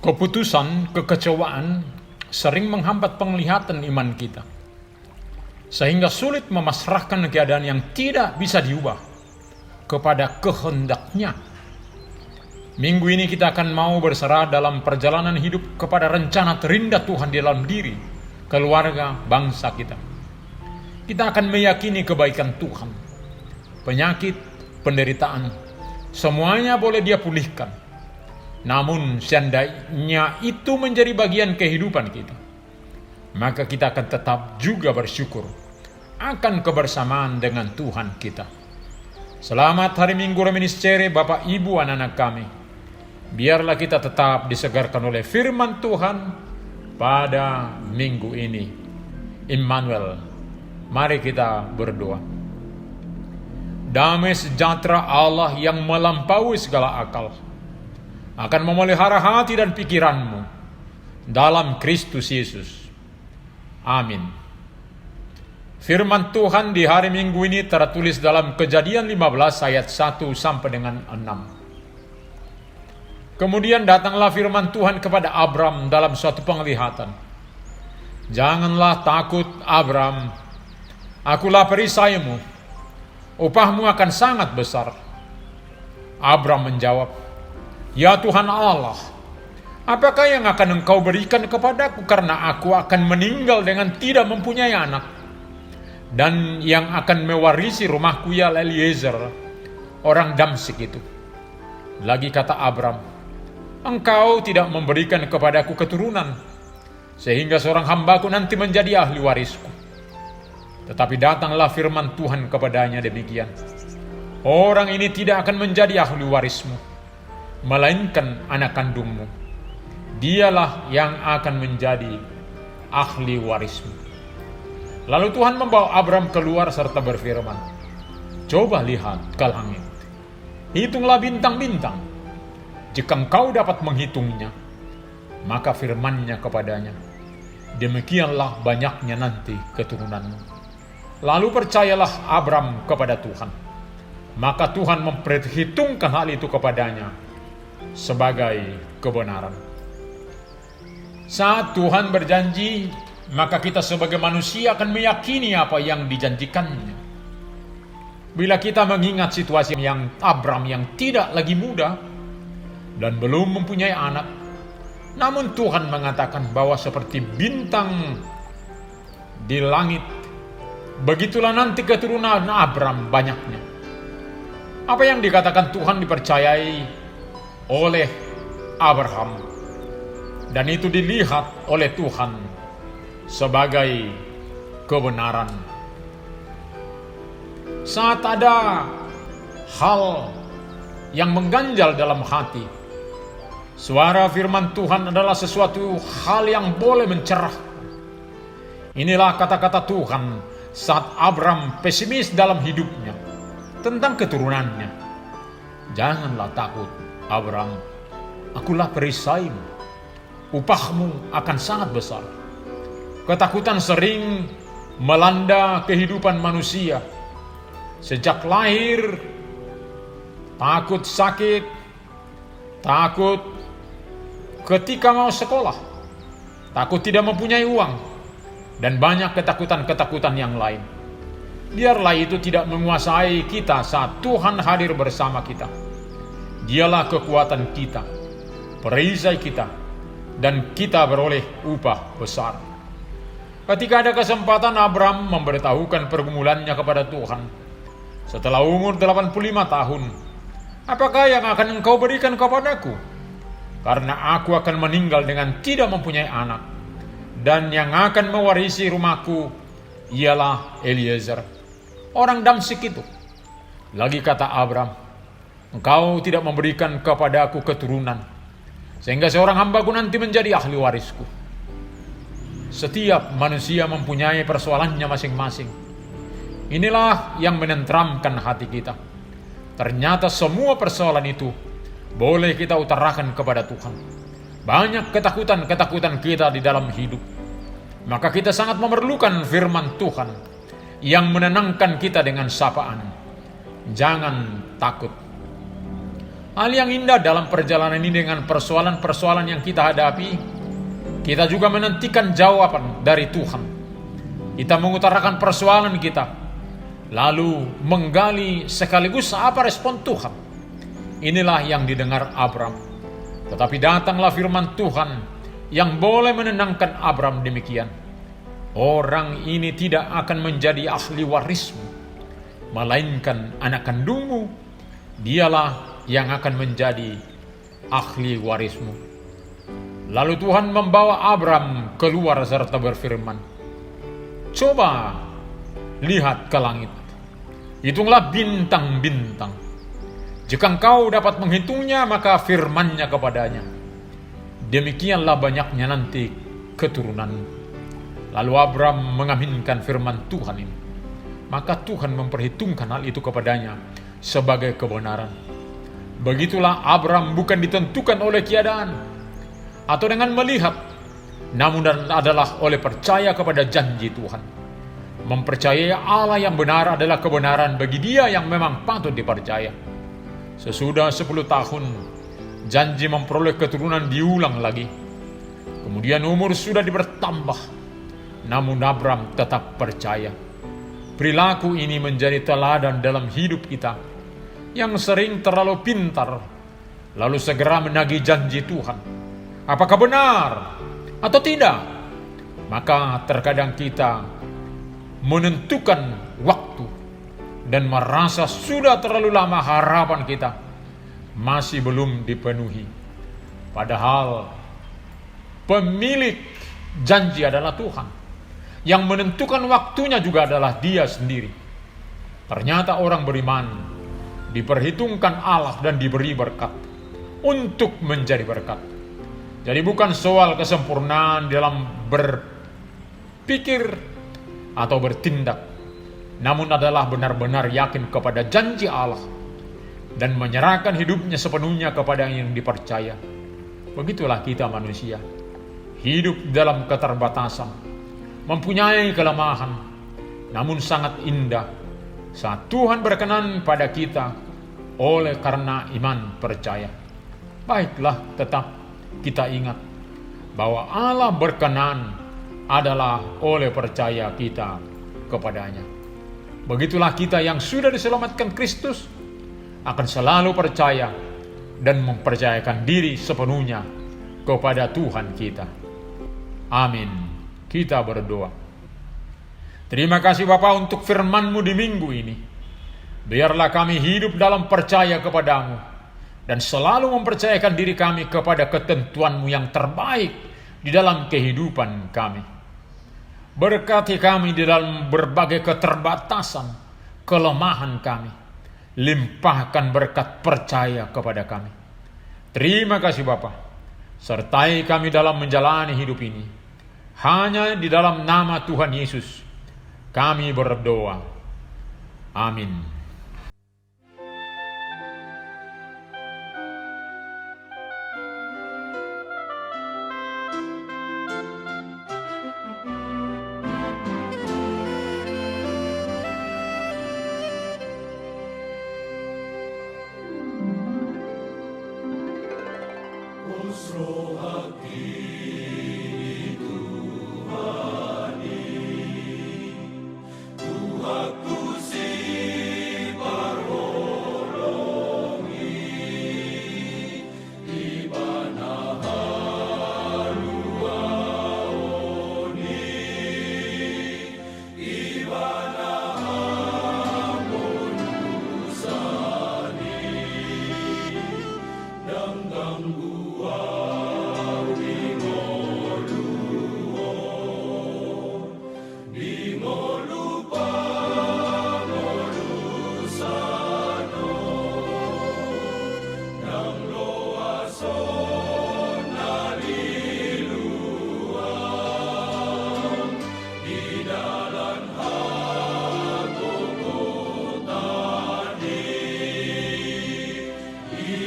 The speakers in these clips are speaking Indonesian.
Keputusan, kekecewaan sering menghambat penglihatan iman kita, sehingga sulit memasrahkan keadaan yang tidak bisa diubah kepada kehendaknya. Minggu ini kita akan mau berserah dalam perjalanan hidup kepada rencana terindah Tuhan di dalam diri, keluarga, bangsa kita. Kita akan meyakini kebaikan Tuhan. Penyakit, penderitaan, semuanya boleh Dia pulihkan. Namun seandainya itu menjadi bagian kehidupan kita, maka kita akan tetap juga bersyukur akan kebersamaan dengan Tuhan kita. Selamat hari Minggu Reminiscere Bapak Ibu anak-anak kami. Biarlah kita tetap disegarkan oleh firman Tuhan pada minggu ini. Immanuel, mari kita berdoa. Damai sejahtera Allah yang melampaui segala akal akan memelihara hati dan pikiranmu dalam Kristus Yesus. Amin. Firman Tuhan di hari Minggu ini tertulis dalam Kejadian 15 ayat 1 sampai dengan 6. Kemudian datanglah firman Tuhan kepada Abram dalam suatu penglihatan. Janganlah takut Abram, akulah perisaimu, upahmu akan sangat besar. Abram menjawab, Ya Tuhan Allah, apakah yang akan Engkau berikan kepadaku karena aku akan meninggal dengan tidak mempunyai anak? Dan yang akan mewarisi rumahku ialah Eliezer, orang Damsyik itu. Lagi kata Abram, Engkau tidak memberikan kepadaku keturunan, sehingga seorang hambaku nanti menjadi ahli warisku. Tetapi datanglah firman Tuhan kepadanya demikian, Orang ini tidak akan menjadi ahli warismu, melainkan anak kandungmu. Dialah yang akan menjadi ahli warismu. Lalu Tuhan membawa Abram keluar serta berfirman, Coba lihat ke langit, hitunglah bintang-bintang. Jika engkau dapat menghitungnya, maka firman-Nya kepadanya, Demikianlah banyaknya nanti keturunanmu. Lalu percayalah Abram kepada Tuhan. Maka Tuhan memperhitungkan hal itu kepadanya sebagai kebenaran. Saat Tuhan berjanji, maka kita sebagai manusia akan meyakini apa yang dijanjikannya. Bila kita mengingat situasi yang Abram yang tidak lagi muda dan belum mempunyai anak, namun Tuhan mengatakan bahwa seperti bintang di langit, begitulah nanti keturunan Abram banyaknya. Apa yang dikatakan Tuhan dipercayai oleh Abraham, dan itu dilihat oleh Tuhan sebagai kebenaran. Saat ada hal yang mengganjal dalam hati, suara firman Tuhan adalah sesuatu hal yang boleh mencerahkan. Inilah kata-kata Tuhan saat Abram pesimis dalam hidupnya tentang keturunannya. Janganlah takut Abram, akulah perisaimu, upahmu akan sangat besar. Ketakutan sering melanda kehidupan manusia. Sejak lahir, takut sakit, takut ketika mau sekolah, takut tidak mempunyai uang, dan banyak ketakutan-ketakutan yang lain. Biarlah itu tidak menguasai kita saat Tuhan hadir bersama kita. Dialah kekuatan kita, perisai kita, dan kita beroleh upah besar. Ketika ada kesempatan, Abram memberitahukan pergumulannya kepada Tuhan. Setelah umur 85 tahun, apakah yang akan engkau berikan kepadaku? Karena aku akan meninggal dengan tidak mempunyai anak, dan yang akan mewarisi rumahku ialah Eliezer, orang Damsyik itu. Lagi kata Abram, Engkau tidak memberikan kepada aku keturunan, sehingga seorang hambaku nanti menjadi ahli warisku. Setiap manusia mempunyai persoalannya masing-masing. Inilah yang menenteramkan hati kita. Ternyata semua persoalan itu boleh kita utarakan kepada Tuhan. Banyak ketakutan-ketakutan kita di dalam hidup. Maka kita sangat memerlukan firman Tuhan yang menenangkan kita dengan sapaan. Jangan takut. Hal yang indah dalam perjalanan ini dengan persoalan-persoalan yang kita hadapi, kita juga menantikan jawaban dari Tuhan. Kita mengutarakan persoalan kita, lalu menggali sekaligus apa respon Tuhan. Inilah yang didengar Abram. Tetapi datanglah firman Tuhan yang boleh menenangkan Abram demikian. Orang ini tidak akan menjadi ahli warismu, melainkan anak kandungmu, dialah yang akan menjadi ahli warismu. Lalu Tuhan membawa Abram keluar serta berfirman, coba lihat ke langit, hitunglah bintang-bintang. Jika engkau dapat menghitungnya, maka firman-Nya kepadanya, demikianlah banyaknya nanti keturunanmu. Lalu Abram mengaminkan firman Tuhan ini. Maka Tuhan memperhitungkan hal itu kepadanya sebagai kebenaran. Begitulah Abram bukan ditentukan oleh keadaan atau dengan melihat, namun adalah oleh percaya kepada janji Tuhan. Mempercayai Allah yang benar adalah kebenaran bagi dia yang memang patut dipercaya. Sesudah 10 tahun, janji memperoleh keturunan diulang lagi. Kemudian umur sudah bertambah, namun Abram tetap percaya. Perilaku ini menjadi teladan dalam hidup kita yang sering terlalu pintar, lalu segera menagih janji Tuhan. Apakah benar atau tidak? Maka terkadang kita menentukan waktu dan merasa sudah terlalu lama harapan kita masih belum dipenuhi. Padahal pemilik janji adalah Tuhan. Yang menentukan waktunya juga adalah Dia sendiri. Ternyata orang beriman diperhitungkan Allah dan diberi berkat untuk menjadi berkat. Jadi bukan soal kesempurnaan dalam berpikir atau bertindak, namun adalah benar-benar yakin kepada janji Allah dan menyerahkan hidupnya sepenuhnya kepada yang dipercaya. Begitulah kita manusia, hidup dalam keterbatasan, mempunyai kelemahan, namun sangat indah saat Tuhan berkenan pada kita oleh karena iman percaya. Baiklah, tetap kita ingat bahwa Allah berkenan adalah oleh percaya kita kepadanya. Begitulah kita yang sudah diselamatkan Kristus akan selalu percaya dan mempercayakan diri sepenuhnya kepada Tuhan kita. Amin. Kita berdoa. Terima kasih Bapa untuk firman-Mu di minggu ini. Biarlah kami hidup dalam percaya kepadamu dan selalu mempercayakan diri kami kepada ketentuan-Mu yang terbaik di dalam kehidupan kami. Berkati kami di dalam berbagai keterbatasan, kelemahan kami. Limpahkan berkat percaya kepada kami. Terima kasih Bapa. Sertai kami dalam menjalani hidup ini. Hanya di dalam nama Tuhan Yesus kami berdoa. Amin.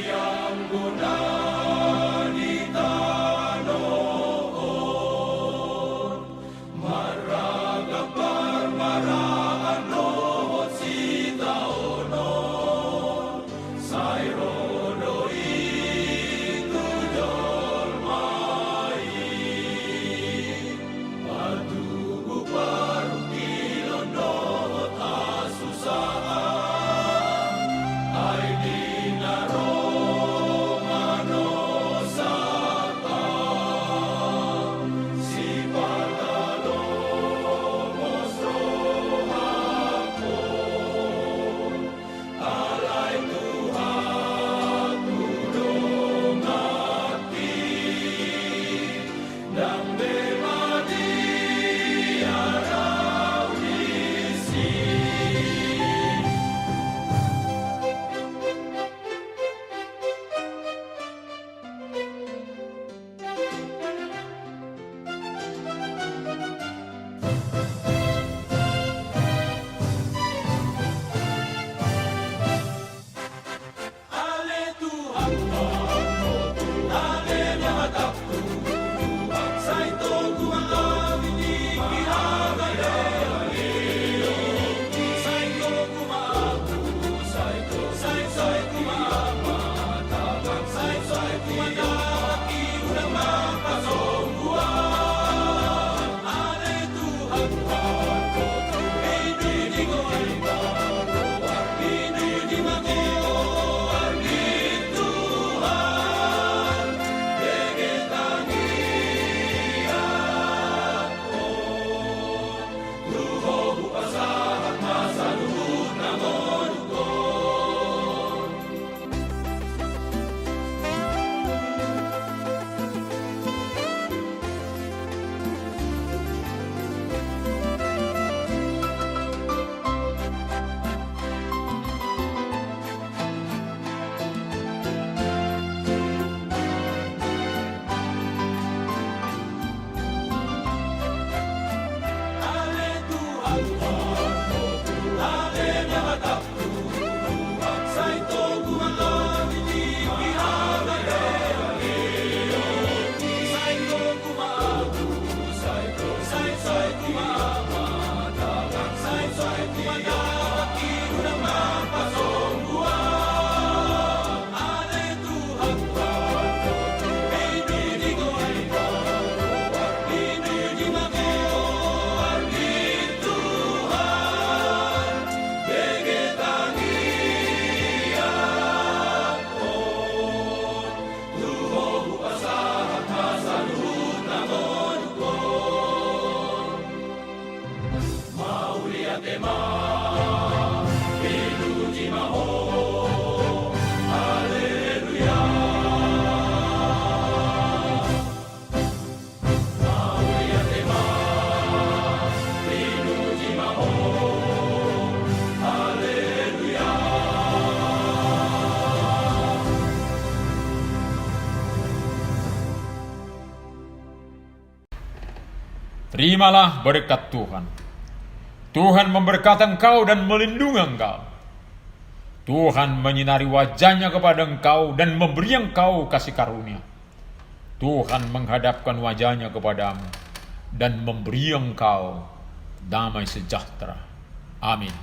Yang guna Terimalah berkat Tuhan. Tuhan memberkati engkau dan melindungi engkau. Tuhan menyinari wajahnya kepada engkau dan memberi engkau kasih karunia. Tuhan menghadapkan wajahnya kepadamu dan memberi engkau damai sejahtera. Amin.